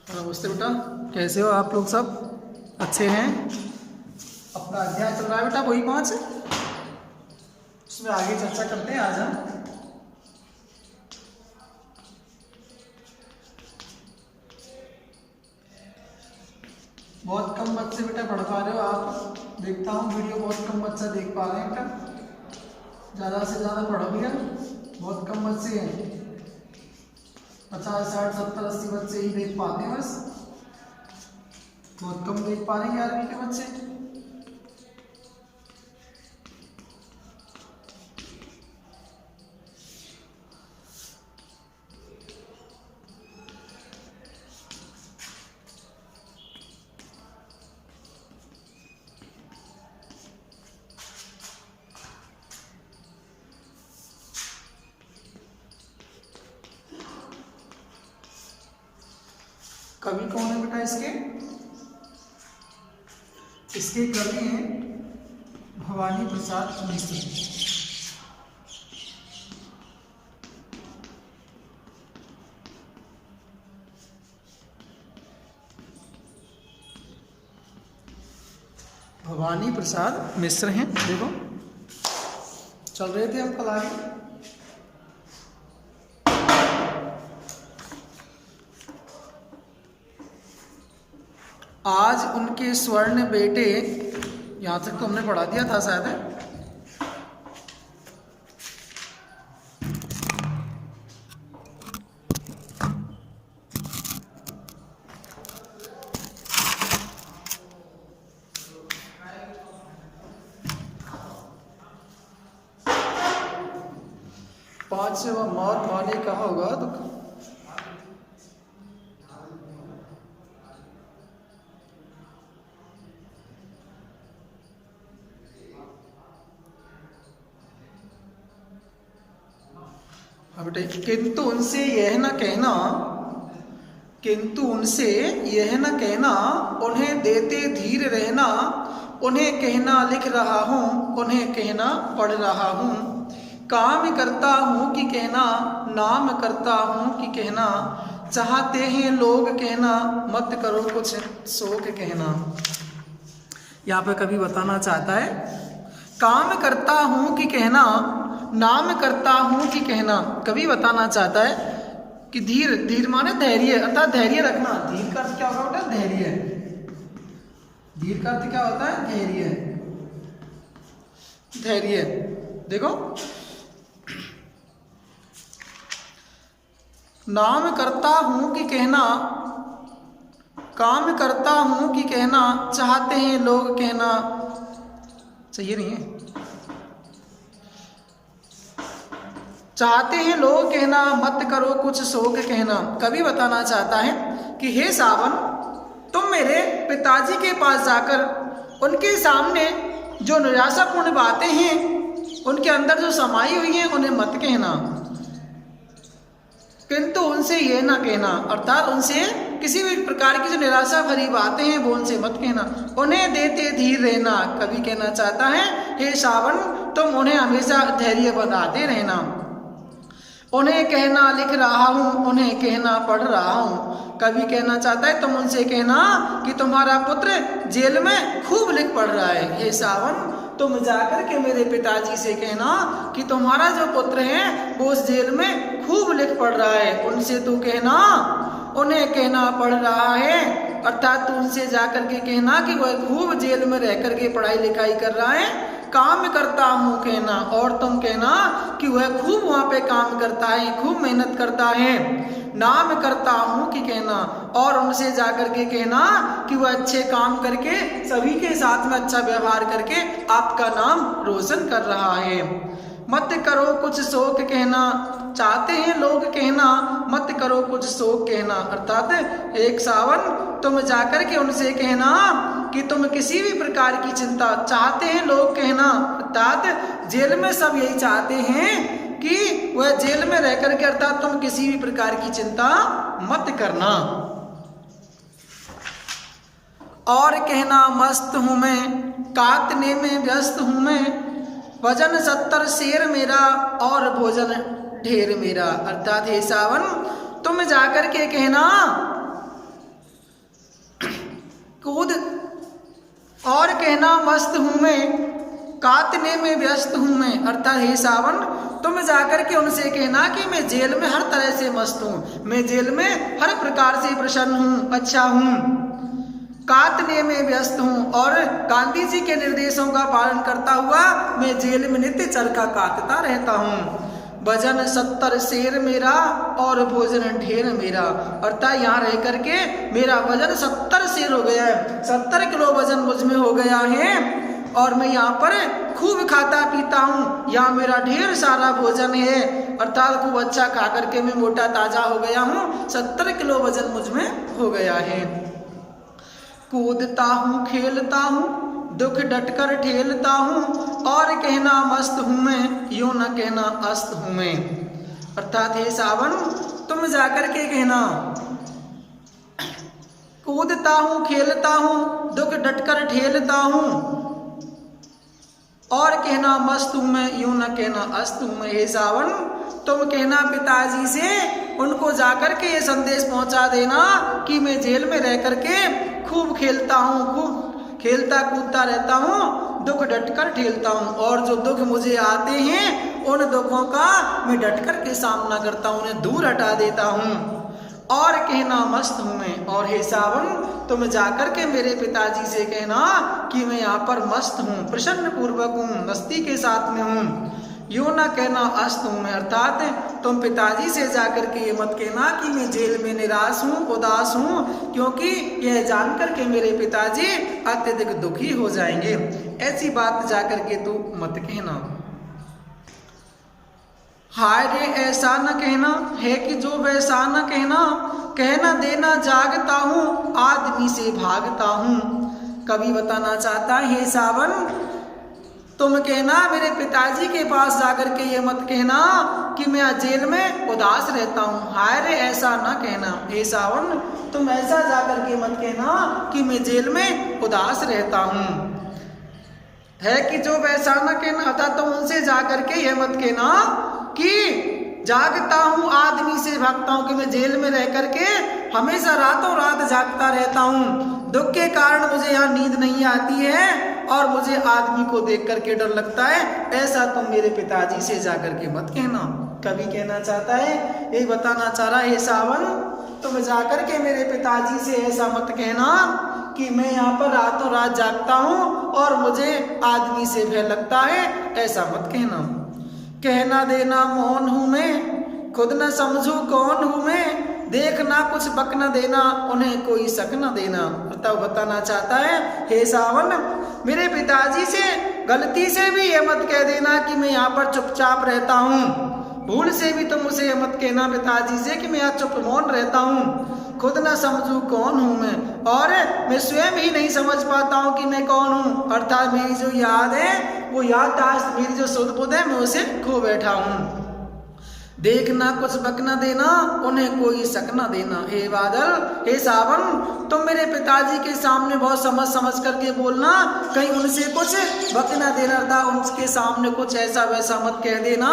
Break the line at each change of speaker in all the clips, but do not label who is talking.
नमस्ते बेटा, कैसे हो आप लोग? सब अच्छे हैं? अपना अध्याय चल रहा है बेटा वही 5, उसमें आगे चर्चा करते हैं आज हम। बहुत कम बच्चे बेटा पढ़ पा रहे हो आप, देखता हूँ वीडियो बहुत कम बच्चा देख पा रहे हैं बेटा। ज़्यादा से ज़्यादा पढ़ो भैया, बहुत कम बच्चे हैं, 50, 60, 70, 80 बच्चे ही देख पाते हैं बस, बहुत कम देख पा रहे हैं 11वीं के बच्चे। कवि कौन है बेटा इसके? इसके कवि हैं भवानी प्रसाद मिश्र। भवानी प्रसाद मिश्र हैं। देखो चल रहे थे हम कल आगे। आज उनके स्वर्ण बेटे, यहाँ तक तो हमने पढ़ा दिया था शायद है। पांच से वह मौत वाले कहा होगा तो बेटे किंतु उनसे यह न कहना, किंतु उनसे यह न कहना, उन्हें देते धीर रहना, उन्हें कहना लिख रहा हूँ, उन्हें कहना पढ़ रहा हूँ। काम करता हूँ कि कहना, नाम करता हूँ कि कहना, चाहते हैं लोग कहना, मत करो कुछ शोक कहना। यहाँ पे कभी बताना चाहता है काम करता हूँ कि कहना, नाम करता हूँ कि कहना। कभी बताना चाहता है कि धीर, धीर माने धैर्य, अर्थात धैर्य रखना। धीर का अर्थ क्या होगा बेटा? धैर्य। धीर का अर्थ क्या होता है? धैर्य। धैर्य। देखो नाम करता हूँ कि कहना, काम करता हूँ कि कहना, चाहते हैं लोग कहना। सही नहीं है? चाहते हैं लोग कहना, मत करो कुछ शोक कहना। कवि बताना चाहता है कि हे सावन, तुम मेरे पिताजी के पास जाकर उनके सामने जो निराशापूर्ण बातें हैं, उनके अंदर जो समाई हुई हैं, उन्हें मत कहना। किंतु उनसे ये ना कहना, अर्थात उनसे किसी भी प्रकार की जो निराशा भरी बातें हैं वो उनसे मत कहना। उन्हें देते धीर रहना। कवि कहना चाहता है हे सावन, तुम उन्हें हमेशा धैर्य बनाते रहना। उन्हें कहना लिख रहा हूँ, उन्हें कहना पढ़ रहा हूँ। कवि कहना चाहता है तुम उनसे कहना कि तुम्हारा पुत्र जेल में खूब लिख पढ़ रहा है। हे सावन, तुम जाकर के मेरे पिताजी से कहना कि तुम्हारा जो पुत्र है वो उस जेल में खूब लिख पढ़ रहा है। उनसे तू कहना, उन्हें कहना पढ़ रहा है, अर्थात तू उनसे जाकर के कहना कि वह खूब जेल में रह करके पढ़ाई लिखाई कर रहा है। काम करता हूँ कहना, और तुम कहना कि वह खूब वहाँ पे काम करता है, खूब मेहनत करता है। नाम करता हूँ कि कहना, और उनसे जाकर के कहना कि वह अच्छे काम करके सभी के साथ में अच्छा व्यवहार करके आपका नाम रोशन कर रहा है। मत करो कुछ शोक कहना, चाहते हैं लोग कहना, मत करो कुछ शोक कहना। अर्थात एक सावन, तुम जाकर के उनसे कहना कि तुम किसी भी प्रकार की चिंता, चाहते हैं लोग कहना, अर्थात जेल में सब यही चाहते हैं कि वह जेल में रह करके, अर्थात तुम किसी भी प्रकार की चिंता मत करना। और कहना मस्त हूं मैं, काटने में व्यस्त हूं मैं, वजन 70 शेर मेरा और भोजन ढेर मेरा। अर्थात हे सावन, तुम जाकर के कहना कूद और कहना मस्त हूँ मैं, काटने में व्यस्त हूँ मैं। अर्थात हे सावन तुम जाकर के उनसे कहना कि मैं जेल में हर तरह से मस्त हूँ, मैं जेल में हर प्रकार से प्रसन्न हूँ, अच्छा हूँ, काटने में व्यस्त हूँ और गांधी जी के निर्देशों का पालन करता हुआ मैं जेल में नित्य चरखा काटता रहता हूँ। वजन 70 शेर मेरा और भोजन ढेर मेरा। अर्थात यहाँ रह करके मेरा वजन 70 शेर हो गया है, 70 किलो वजन मुझ में हो गया है और मैं यहाँ पर खूब खाता पीता हूँ, यहाँ मेरा ढेर सारा भोजन है। अर्थात खूब अच्छा खा करके मैं मोटा ताजा हो गया हूँ, 70 किलो वजन मुझ में हो गया है। कूदता हूँ खेलता हूँ दुख डटकर ठेलता हूँ और कहना मस्त हूँ मैं, यूं न कहना अस्त हूँ मैं। अर्थात हे सावन तुम जाकर के कहना कूदता हूँ खेलता हूँ दुख डटकर ठेलता हूँ और कहना मस्त हूँ मैं, यूं न कहना अस्त हूँ मैं। हे सावन तुम कहना पिताजी से, उनको जाकर के ये संदेश पहुंचा देना कि मैं जेल में रह करके खूब खेलता हूँ, खूब खेलता कूदता रहता हूँ, दुख डटकर ठेलता हूँ और जो दुख मुझे आते हैं उन दुखों का मैं डटकर के सामना करता हूँ, उन्हें दूर हटा देता हूँ और कहना मस्त हूँ मैं। और हे सावन तुम जाकर के मेरे पिताजी से कहना कि मैं यहाँ पर मस्त हूँ, प्रसन्न पूर्वक हूँ, मस्ती के साथ में हूँ, यूं ना कहना अस्त हूँ मैं। अर्थात तुम पिताजी से जाकर के ये मत कहना कि मैं जेल में निराश हूँ, उदास हूँ, क्योंकि यह जानकर के मेरे पिताजी अत्यधिक दुखी हो जाएंगे। ऐसी बात जाकर के तू मत कहना। हाय रे ऐसा न कहना है कि जो वैसा न कहना, कहना देना जागता हूँ आदमी से भागता हूँ। कवि बताना चाहता है हे सावन तुम कहना मेरे पिताजी के पास जाकर के ये मत कहना कि मैं जेल में उदास रहता हूँ। हाय रे ऐसा ना कहना, हे सावन तुम ऐसा जाकर के मत कहना कि मैं जेल में उदास रहता हूँ। है कि जो वैसा ना कहना था तो उनसे जाकर के ये मत कहना कि जागता हूँ आदमी से भागता हूँ, कि मैं जेल में रह करके हमेशा रातों रात जागता रहता हूँ, दुख के कारण मुझे यहाँ नींद नहीं आती है और मुझे आदमी को देख करके डर लगता है। ऐसा तुम मेरे पिताजी से जाकर के मत कहना। कवि कहना चाहता है, ये बताना चाह रहा है सावन तुम जाकर के मेरे पिताजी से ऐसा मत कहना कि मैं यहाँ पर रातों रात जागता हूँ और मुझे आदमी से भय लगता है, ऐसा मत कहना। कहना देना मौन हूँ मैं, खुद न समझू कौन हूँ मैं, देखना कुछ बक न देना उन्हें कोई शक न देना। तब बताना चाहता है हे सावन मेरे पिताजी से गलती से भी ये मत कह देना कि मैं यहाँ पर चुपचाप रहता हूँ, भूल से भी तुम उसे ये मत कहना पिताजी से कि मैं यहाँ चुप मौन रहता हूँ, खुद ना समझू कौन हूँ मैं और मैं स्वयं ही नहीं समझ पाता हूँ कि मैं कौन हूँ। अर्थात मेरी जो याद है वो याददाश्त, मेरी जो सुध बुध है मैं उसे खो बैठा हूँ। देखना कुछ बक न देना उन्हें कोई शक न देना। हे बादल हे सावन तुम मेरे पिताजी के सामने बहुत समझ समझ करके बोलना, कहीं उनसे कुछ बक न देना था, उनके सामने कुछ ऐसा वैसा मत कह देना,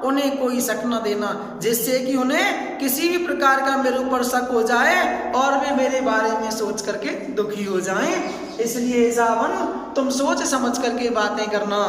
उन्हें कोई शक न देना, जिससे कि उन्हें किसी भी प्रकार का मेरे ऊपर शक हो जाए और वे मेरे बारे में सोच करके दुखी हो जाएं। इसलिए सावन तुम सोच समझ करके बातें करना।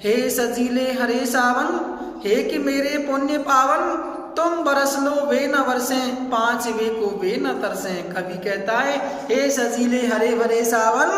हे सजीले हरे सावन हे कि मेरे पुण्य पावन तुम बरस लो वे न बरसें, पांच वे को वे न तरसें। कवि कहता है हे सजीले हरे भरे सावन,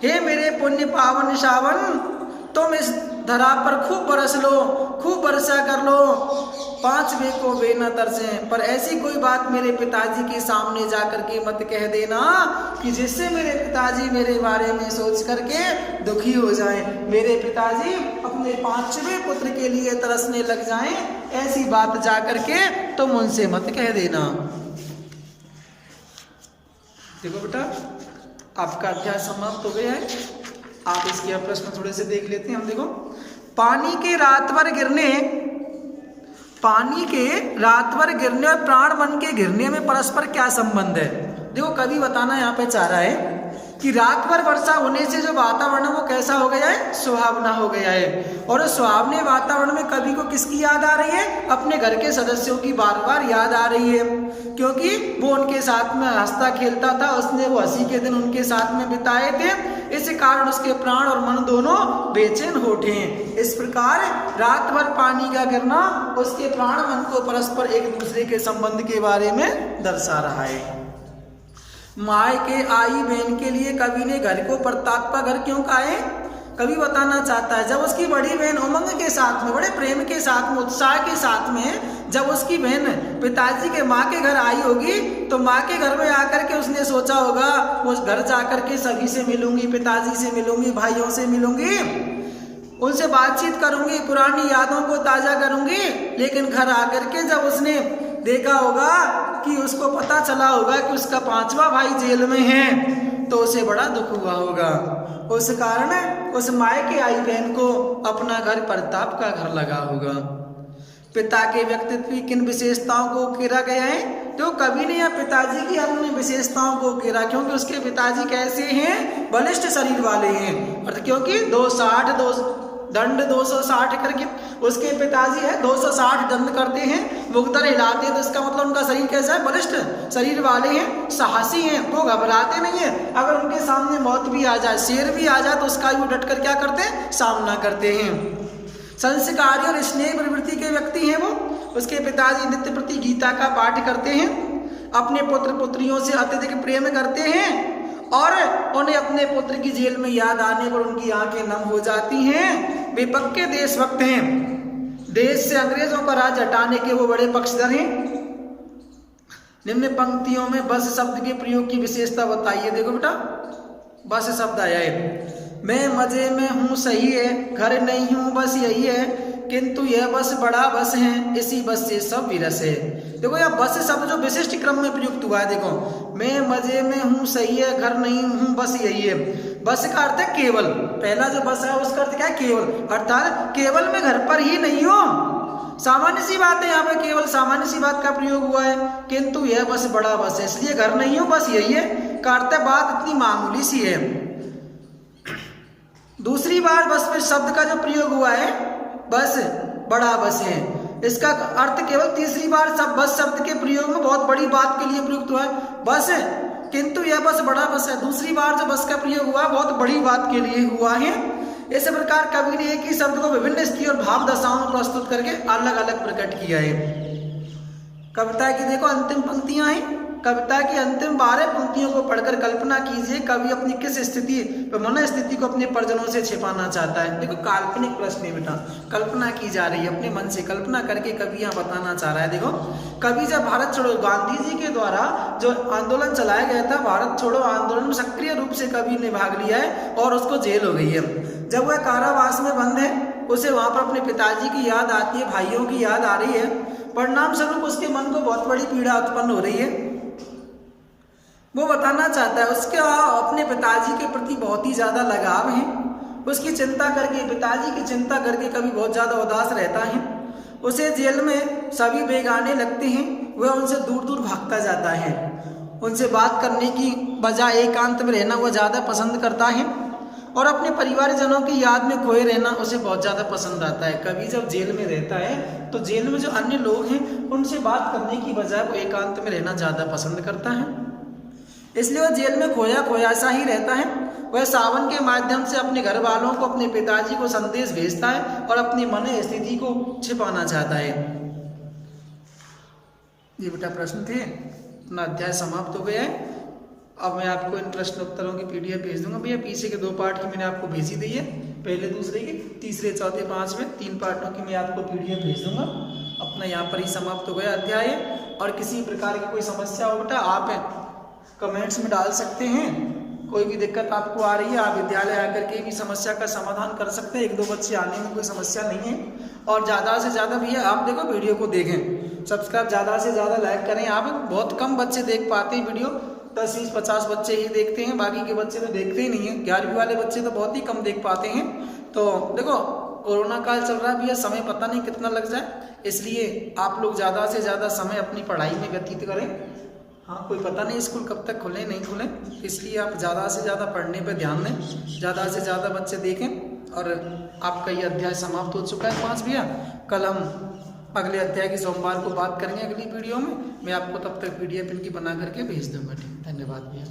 हे मेरे पुण्य पावन सावन तुम इस धरा पर खूब बरस लो, खूब वर्षा कर लो, पांच वे को वे न तरसें। पर ऐसी कोई बात मेरे पिताजी के सामने जाकर के मत कह देना कि जिससे मेरे पिताजी मेरे बारे में सोच करके दुखी हो जाएं, मेरे पिताजी अपने पांचवें पुत्र के लिए तरसने लग जाएं। ऐसी बात जाकर के तुम उनसे मत कह देना। देखो बेटा आपका अध्याय समाप्त हो गया है, आप इसके प्रश्न थोड़े से देख लेते हैं हम। देखो पानी के रात भर गिरने और प्राण मन के गिरने में परस्पर क्या संबंध है। देखो कवि बताना यहाँ पे चाह रहा है कि रात भर वर्षा होने से जो वातावरण है वो कैसा हो गया है, सुहावना हो गया है। और उस सुहावने वातावरण में कवि को किसकी याद आ रही है, अपने घर के सदस्यों की बार बार याद आ रही है, क्योंकि वो उनके साथ में हंसता खेलता था, उसने वो हंसी के दिन उनके साथ में बिताए थे, इस कारण उसके प्राण और मन दोनों बेचैन हो उठे। इस प्रकार रात भर पानी का गिरना उसके प्राण मन को परस्पर एक दूसरे के संबंध के बारे में दर्शा रहा है। माय के आई बहन के लिए कवि ने घर को प्रताप का घर क्यों कहा है, कवि बताना चाहता है। जब उसकी बड़ी बहन उमंग के साथ में, बड़े प्रेम के साथ में, उत्साह के साथ में जब उसकी बहन पिताजी के माँ के घर आई होगी, तो माँ के घर में आकर के उसने सोचा होगा वो घर जाकर के सभी से मिलूंगी, पिताजी से मिलूंगी, भाइयों से मिलूंगी, उनसे बातचीत करूंगी, पुरानी यादों को ताजा करूंगी। लेकिन घर आकर के जब उसने देखा होगा कि उसको पता चला होगा कि उसका 5वां भाई जेल में है, तो उसे बड़ा दुख हुआ होगा। उस कारण उस माय के आई बहन को अपना घर प्रताप का घर लगा होगा। पिता के व्यक्तित्व की किन विशेषताओं को उकेरा गया है, तो कवि ने यहाँ पिताजी की अपनी विशेषताओं को उकेरा, क्योंकि उसके पिताजी कैसे हैं, बलिष्ठ शरीर वाले हैं, और क्योंकि 260 करके उसके पिताजी है 260 दंड करते हैं, मुक्तर हिलाते हैं, तो इसका मतलब उनका शरीर कैसा है, बलिष्ठ शरीर वाले हैं, साहसी हैं, वो घबराते नहीं है। अगर उनके सामने मौत भी आ जाए, शेर भी आ जाए, तो उसका भी डट कर क्या करते हैं, सामना करते हैं। संस्कारी और स्नेह प्रवृत्ति के व्यक्ति हैं वो। उसके पिताजी नित्य प्रति गीता का पाठ करते हैं, अपने पुत्र पुत्रियों से अत्यधिक प्रेम करते हैं, और उन्हें अपने पुत्र की जेल में याद आने पर उनकी आंखें नम हो जाती हैं। वे पक्के देशभक्त हैं, देश से अंग्रेजों का राज हटाने के वो बड़े पक्षधर हैं। निम्न पंक्तियों में बस शब्द के प्रयोग की विशेषता बताइए। देखो बेटा, बस शब्द आया है, मैं मजे में हूँ सही है, घर नहीं हूँ बस यही है, किंतु यह बस बड़ा बस है, इसी बस से सब विरस है। देखो यह बस शब्द जो विशिष्ट क्रम में प्रयुक्त हुआ है, देखो मैं मजे में हूँ सही है, घर नहीं हूँ बस यही है। बस का अर्थ है केवल, पहला जो बस है उसका अर्थ क्या है, केवल, अर्थात केवल मैं घर पर ही नहीं हूँ। सामान्य सी बात है, यहाँ पे केवल सामान्य सी बात का प्रयोग हुआ है, किंतु यह बस बड़ा बस है, इसलिए घर नहीं हूँ बस यही है का अर्थ है बात इतनी मामूली सी है। दूसरी बार बस में शब्द का जो प्रयोग हुआ है, बस बड़ा बस है, इसका अर्थ केवल तीसरी बार सब बस शब्द के प्रयोग में बहुत बड़ी बात के लिए प्रयुक्त हुआ है बस, किंतु यह बस बड़ा बस है। दूसरी बार जो बस का प्रयोग हुआ बहुत बड़ी बात के लिए हुआ है। इस प्रकार कवि ने एक ही शब्द को विभिन्न स्थिति और भाव दशाओं में प्रस्तुत करके अलग अलग प्रकट किया है। कविता की देखो अंतिम पंक्तियां हैं, कविता की अंतिम 12 पंक्तियों को पढ़कर कल्पना कीजिए कवि अपनी किस स्थिति मन स्थिति को अपने परिजनों से छिपाना चाहता है। देखो काल्पनिक प्रश्न है बेटा, कल्पना की जा रही है, अपने मन से कल्पना करके कवि यहाँ बताना चाह रहा है। देखो कवि जब भारत छोड़ो, गांधी जी के द्वारा जो आंदोलन चलाया गया था, भारत छोड़ो आंदोलन में सक्रिय रूप से कवि ने भाग लिया है और उसको जेल हो गई है। जब वह कारावास में बंद है, उसे वहां पर अपने पिताजी की याद आती है, भाइयों की याद आ रही है, परिणाम स्वरूप उसके मन को बहुत बड़ी पीड़ा उत्पन्न हो रही है। वो बताना चाहता है उसके अपने पिताजी के प्रति बहुत ही ज्यादा लगाव है, उसकी चिंता करके, पिताजी की चिंता करके कभी बहुत ज्यादा उदास रहता है। उसे जेल में सभी बेगाने लगते हैं, वह उनसे दूर दूर भागता जाता है, उनसे बात करने की बजाय एकांत में रहना वह ज्यादा पसंद करता है, और अपने परिवारजनों की याद में खोए रहना उसे बहुत ज़्यादा पसंद आता है। कवि जब जेल में रहता है तो जेल में जो अन्य लोग हैं उनसे बात करने की बजाय वो एकांत में रहना ज़्यादा पसंद करता है, इसलिए वह जेल में खोया खोया सा ही रहता है। वह सावन के माध्यम से अपने घर वालों को, अपने पिताजी को संदेश भेजता है और अपनी मन स्थिति को छिपाना चाहता है। ये बेटा प्रश्न थे, अपना अध्याय समाप्त हो गया है। अब मैं आपको इन प्रश्न उत्तरों की PDF भेज दूंगा। भैया पीछे के 2 पार्ट की मैंने आपको भेजी दी है, पहले दूसरे की, तीसरे चौथे पांचवें 3 पार्टों की मैं आपको PDF भेज दूंगा। अपना यहाँ पर ही समाप्त हो गया अध्याय। और किसी प्रकार की कोई समस्या हो बेटा आप कमेंट्स में डाल सकते हैं, कोई भी दिक्कत आपको आ रही है आप विद्यालय आकर के भी समस्या का समाधान कर सकते हैं। 1-2 बच्चे आने में कोई समस्या नहीं है। और ज़्यादा से ज़्यादा भैया आप देखो वीडियो को देखें, सब्सक्राइब ज़्यादा से ज़्यादा लाइक करें। आप बहुत कम बच्चे देख पाते हैं वीडियो, 10-20-50 बच्चे ही देखते हैं, बाकी के बच्चे तो देखते ही नहीं हैं। 11वीं वाले बच्चे तो बहुत ही कम देख पाते हैं। तो देखो कोरोना काल चल रहा है भैया, समय पता नहीं कितना लग जाए, इसलिए आप लोग ज़्यादा से ज़्यादा समय अपनी पढ़ाई में व्यतीत करें। हाँ, कोई पता नहीं स्कूल कब तक खुले नहीं खुले, इसलिए आप ज़्यादा से ज़्यादा पढ़ने पर ध्यान दें, ज़्यादा से ज़्यादा बच्चे देखें। और आपका ये अध्याय समाप्त हो चुका है 5 भैया। कल हम अगले अध्याय की सोमवार को बात करेंगे अगली वीडियो में। मैं आपको तब तक PDF इनकी बना करके भेज दूंगा। ठीक, धन्यवाद भैया।